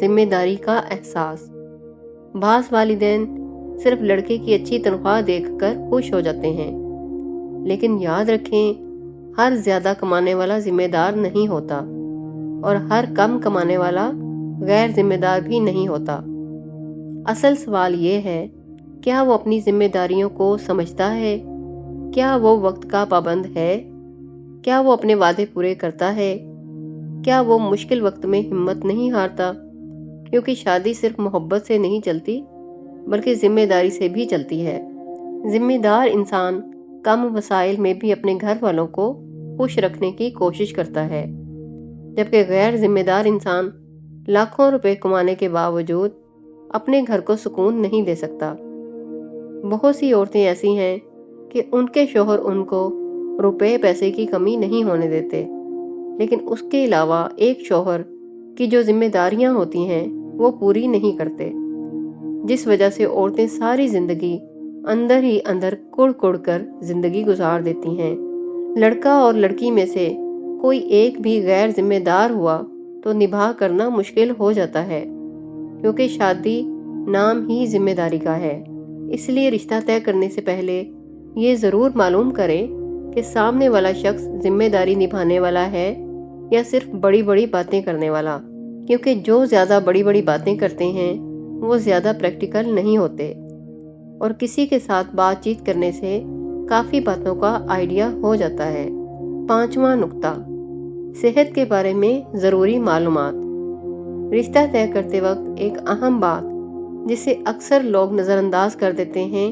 ذمہ داری کا احساس۔ بعض والدین صرف لڑکے کی اچھی تنخواہ دیکھ کر خوش ہو جاتے ہیں، لیکن یاد رکھیں ہر زیادہ کمانے والا ذمہ دار نہیں ہوتا، اور ہر کم کمانے والا غیر ذمہ دار بھی نہیں ہوتا۔ اصل سوال یہ ہے، کیا وہ اپنی ذمہ داریوں کو سمجھتا ہے؟ کیا وہ وقت کا پابند ہے؟ کیا وہ اپنے وعدے پورے کرتا ہے؟ کیا وہ مشکل وقت میں ہمت نہیں ہارتا؟ کیونکہ شادی صرف محبت سے نہیں چلتی، بلکہ ذمہ داری سے بھی چلتی ہے۔ ذمہ دار انسان کم وسائل میں بھی اپنے گھر والوں کو خوش رکھنے کی کوشش کرتا ہے، جبکہ غیر ذمہ دار انسان لاکھوں روپے کمانے کے باوجود اپنے گھر کو سکون نہیں دے سکتا۔ بہت سی عورتیں ایسی ہیں کہ ان کے شوہر ان کو روپے پیسے کی کمی نہیں ہونے دیتے، لیکن اس کے علاوہ ایک شوہر کی جو ذمہ داریاں ہوتی ہیں وہ پوری نہیں کرتے، جس وجہ سے عورتیں ساری زندگی اندر ہی اندر کڑ کڑ کر زندگی گزار دیتی ہیں۔ لڑکا اور لڑکی میں سے کوئی ایک بھی غیر ذمہ دار ہوا تو نباہ کرنا مشکل ہو جاتا ہے، کیونکہ شادی نام ہی ذمہ داری کا ہے۔ اس لیے رشتہ طے کرنے سے پہلے یہ ضرور معلوم کریں کہ سامنے والا شخص ذمہ داری نبھانے والا ہے یا صرف بڑی بڑی باتیں کرنے والا، کیونکہ جو زیادہ بڑی بڑی باتیں کرتے ہیں وہ زیادہ پریکٹیکل نہیں ہوتے، اور کسی کے ساتھ بات چیت کرنے سے کافی باتوں کا آئیڈیا ہو جاتا ہے۔ 5واں نقطہ، صحت کے بارے میں ضروری معلومات۔ رشتہ طے کرتے وقت ایک اہم بات جسے اکثر لوگ نظر انداز کر دیتے ہیں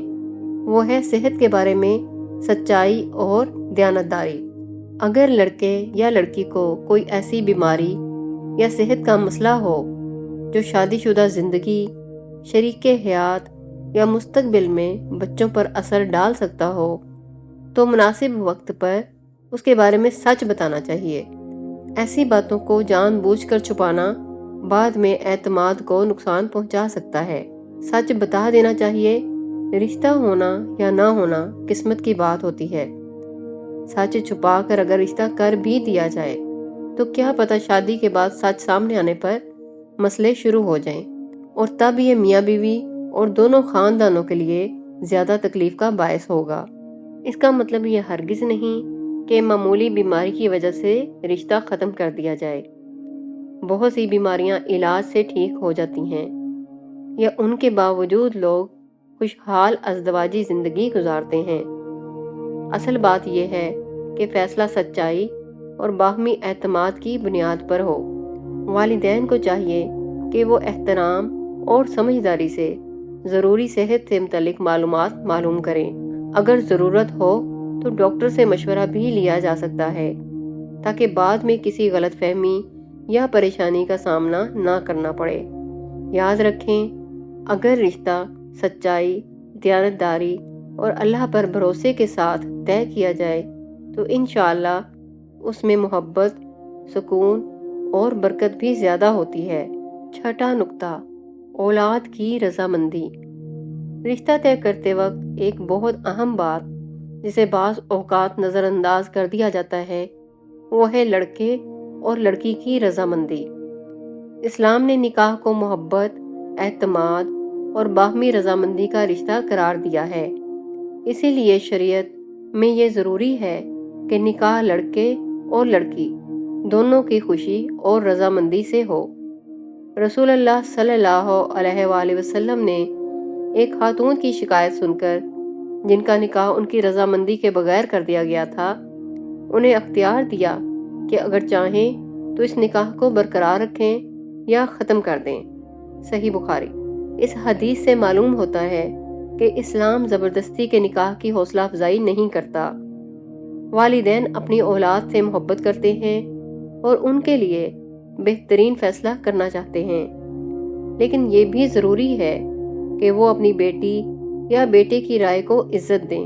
وہ ہے صحت کے بارے میں سچائی اور دیانتداری۔ اگر لڑکے یا لڑکی کو کوئی ایسی بیماری یا صحت کا مسئلہ ہو جو شادی شدہ زندگی، شریک حیات یا مستقبل میں بچوں پر اثر ڈال سکتا ہو، تو مناسب وقت پر اس کے بارے میں سچ بتانا چاہیے۔ ایسی باتوں کو جان بوجھ کر چھپانا بعد میں اعتماد کو نقصان پہنچا سکتا ہے۔ سچ بتا دینا چاہیے۔ رشتہ ہونا یا نہ ہونا قسمت کی بات ہوتی ہے۔ سچ چھپا کر اگر رشتہ کر بھی دیا جائے تو کیا پتہ شادی کے بعد سچ سامنے آنے پر مسئلے شروع ہو جائیں، اور تب یہ میاں بیوی اور دونوں خاندانوں کے لیے زیادہ تکلیف کا باعث ہوگا۔ اس کا مطلب یہ ہرگز نہیں کہ معمولی بیماری کی وجہ سے رشتہ ختم کر دیا جائے۔ بہت سی بیماریاں علاج سے ٹھیک ہو جاتی ہیں، یا ان کے باوجود لوگ خوشحال ازدواجی زندگی گزارتے ہیں۔ اصل بات یہ ہے کہ فیصلہ سچائی اور باہمی اعتماد کی بنیاد پر ہو۔ والدین کو چاہیے کہ وہ احترام اور سمجھداری سے ضروری صحت سے متعلق معلومات معلوم کریں۔ اگر ضرورت ہو تو ڈاکٹر سے مشورہ بھی لیا جا سکتا ہے، تاکہ بعد میں کسی غلط فہمی یا پریشانی کا سامنا نہ کرنا پڑے۔ یاد رکھیں، اگر رشتہ سچائی، دیانتداری اور اللہ پر بھروسے کے ساتھ طے کیا جائے تو انشاءاللہ اس میں محبت، سکون اور برکت بھی زیادہ ہوتی ہے۔ 6واں نقطہ، اولاد کی رضامندی۔ رشتہ طے کرتے وقت ایک بہت اہم بات جسے بعض اوقات نظر انداز کر دیا جاتا ہے وہ ہے لڑکے اور لڑکی کی رضامندی۔ اسلام نے نکاح کو محبت، اعتماد اور باہمی رضامندی کا رشتہ قرار دیا ہے۔ اسی لیے شریعت میں یہ ضروری ہے کہ نکاح لڑکے اور لڑکی دونوں کی خوشی اور رضامندی سے ہو۔ رسول اللہ صلی اللہ علیہ وآلہ وسلم نے ایک خاتون کی شکایت سن کر، جن کا نکاح ان کی رضامندی کے بغیر کر دیا گیا تھا، انہیں اختیار دیا کہ اگر چاہیں تو اس نکاح کو برقرار رکھیں یا ختم کر دیں۔ صحیح بخاری۔ اس حدیث سے معلوم ہوتا ہے کہ اسلام زبردستی کے نکاح کی حوصلہ افزائی نہیں کرتا۔ والدین اپنی اولاد سے محبت کرتے ہیں اور ان کے لیے بہترین فیصلہ کرنا چاہتے ہیں، لیکن یہ بھی ضروری ہے کہ وہ اپنی بیٹی یا بیٹے کی رائے کو عزت دیں،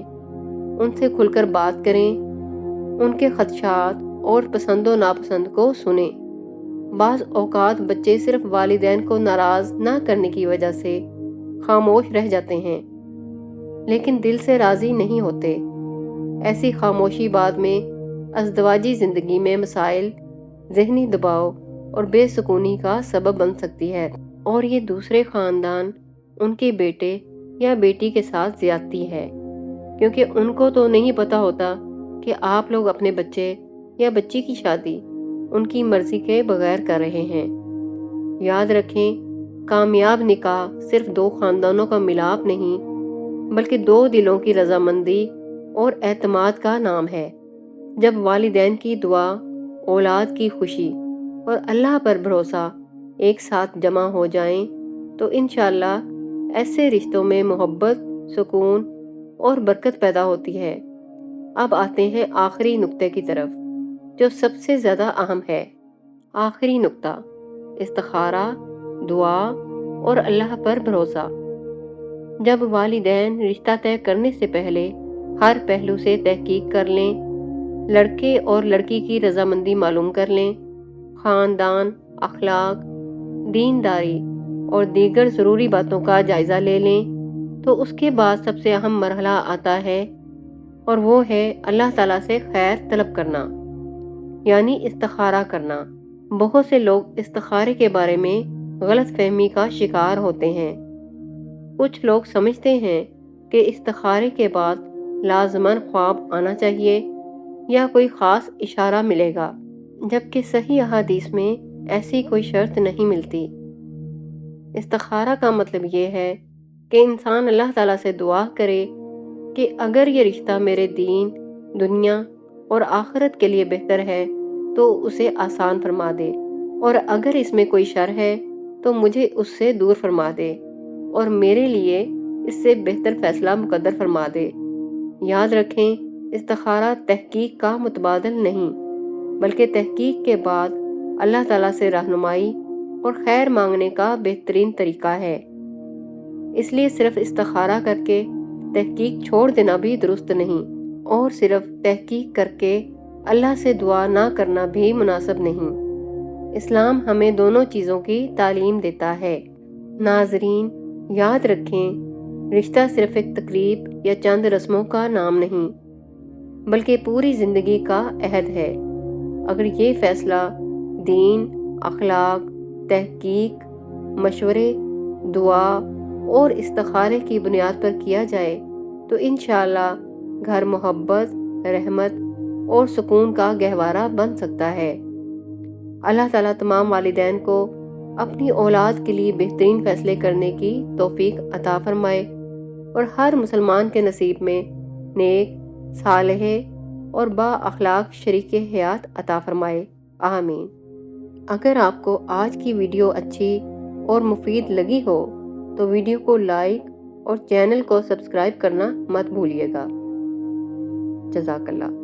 ان سے کھل کر بات کریں، ان کے خدشات اور پسند و ناپسند کو سنیں۔ بعض اوقات بچے صرف والدین کو ناراض نہ کرنے کی وجہ سے خاموش رہ جاتے ہیں، لیکن دل سے راضی نہیں ہوتے۔ ایسی خاموشی بعد میں ازدواجی زندگی میں مسائل، ذہنی دباؤ اور بے سکونی کا سبب بن سکتی ہے، اور یہ دوسرے خاندان ان کے بیٹے یا بیٹی کے ساتھ زیادتی ہے، کیونکہ ان کو تو نہیں پتا ہوتا کہ آپ لوگ اپنے بچے یا بچی کی شادی ان کی مرضی کے بغیر کر رہے ہیں۔ یاد رکھیں، کامیاب نکاح صرف دو خاندانوں کا ملاپ نہیں، بلکہ دو دلوں کی رضامندی اور اعتماد کا نام ہے۔ جب والدین کی دعا، اولاد کی خوشی اور اللہ پر بھروسہ ایک ساتھ جمع ہو جائیں تو انشاءاللہ ایسے رشتوں میں محبت، سکون اور برکت پیدا ہوتی ہے۔ اب آتے ہیں آخری نقطے کی طرف، جو سب سے زیادہ اہم ہے۔ آخری نقطہ، استخارہ، دعا اور اللہ پر بھروسہ۔ جب والدین رشتہ طے کرنے سے پہلے ہر پہلو سے تحقیق کر لیں، لڑکے اور لڑکی کی رضامندی معلوم کر لیں، خاندان، اخلاق، دینداری اور دیگر ضروری باتوں کا جائزہ لے لیں، تو اس کے بعد سب سے اہم مرحلہ آتا ہے، اور وہ ہے اللہ تعالیٰ سے خیر طلب کرنا، یعنی استخارہ کرنا۔ بہت سے لوگ استخارے کے بارے میں غلط فہمی کا شکار ہوتے ہیں۔ کچھ لوگ سمجھتے ہیں کہ استخارے کے بعد لازماً خواب آنا چاہیے یا کوئی خاص اشارہ ملے گا، جبکہ صحیح احادیث میں ایسی کوئی شرط نہیں ملتی۔ استخارہ کا مطلب یہ ہے کہ انسان اللہ تعالیٰ سے دعا کرے کہ اگر یہ رشتہ میرے دین، دنیا اور آخرت کے لیے بہتر ہے تو اسے آسان فرما دے، اور اگر اس میں کوئی شر ہے تو مجھے اس سے دور فرما دے، اور میرے لیے اس سے بہتر فیصلہ مقدر فرما دے۔ یاد رکھیں، استخارہ تحقیق کا متبادل نہیں، بلکہ تحقیق کے بعد اللہ تعالیٰ سے رہنمائی اور خیر مانگنے کا بہترین طریقہ ہے۔ اس لیے صرف استخارہ کر کے تحقیق چھوڑ دینا بھی درست نہیں، اور صرف تحقیق کر کے اللہ سے دعا نہ کرنا بھی مناسب نہیں۔ اسلام ہمیں دونوں چیزوں کی تعلیم دیتا ہے۔ ناظرین، یاد رکھیں، رشتہ صرف ایک تقریب یا چند رسموں کا نام نہیں، بلکہ پوری زندگی کا عہد ہے۔ اگر یہ فیصلہ دین، اخلاق، تحقیق، مشورے، دعا اور استخارے کی بنیاد پر کیا جائے تو انشاءاللہ گھر محبت، رحمت اور سکون کا گہوارہ بن سکتا ہے۔ اللہ تعالیٰ تمام والدین کو اپنی اولاد کے لیے بہترین فیصلے کرنے کی توفیق عطا فرمائے، اور ہر مسلمان کے نصیب میں نیک، صالح اور با اخلاق شریک حیات عطا فرمائے، آمین۔ اگر آپ کو آج کی ویڈیو اچھی اور مفید لگی ہو تو ویڈیو کو لائک اور چینل کو سبسکرائب کرنا مت بھولیے گا۔ جزاک اللہ۔